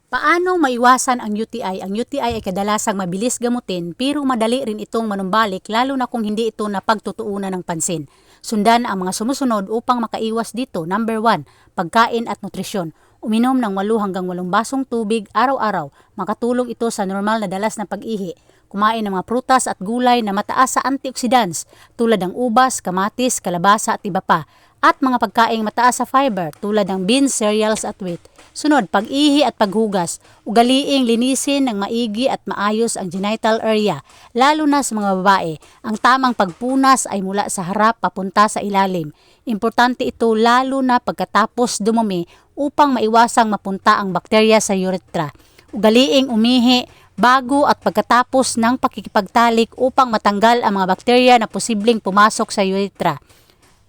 Paano maiwasan ang UTI? Ang UTI ay kadalasang mabilis gamutin pero madali rin itong manumbalik lalo na kung hindi ito napagtutuunan ng pansin. Sundan ang mga sumusunod upang makaiwas dito. Number 1, pagkain at nutrisyon. Uminom ng 8 hanggang 8 basong tubig araw-araw. Makatulong ito sa normal na dalas ng pag-ihi. Kumain ng mga prutas at gulay na mataas sa antioxidants tulad ng ubas, kamatis, kalabasa at iba pa. At mga pagkaing mataas sa fiber tulad ng beans, cereals at wheat. Sunod, pag-ihi at paghugas. Ugaliing linisin ng maigi at maayos ang genital area, lalo na sa mga babae. Ang tamang pagpunas ay mula sa harap papunta sa ilalim. Importante ito lalo na pagkatapos dumumi upang maiwasang mapunta ang bakterya sa urethra. Ugaliing umihi bago at pagkatapos ng pakikipagtalik upang matanggal ang mga bakterya na posibleng pumasok sa urethra.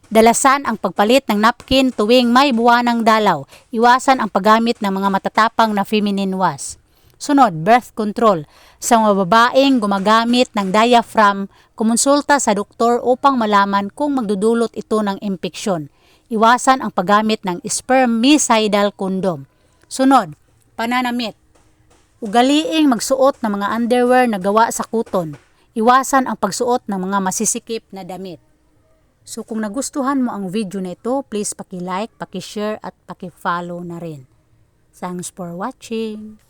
Dalasan ang pagpalit ng napkin tuwing may buwanang dalaw. Iwasan ang paggamit ng mga matatapang na feminine wash. Sunod, birth control. Sa mga babaeng gumagamit ng diaphragm, kumonsulta sa doktor upang malaman kung magdudulot ito ng impeksyon. Iwasan ang paggamit ng spermicidal condom. Sunod, pananamit. Ugaliing magsuot ng mga underwear na gawa sa kuton. Iwasan ang pagsuot ng mga masisikip na damit. So kung nagustuhan mo ang video na ito, please paki-like, paki-share at paki-follow na rin. Thanks for watching.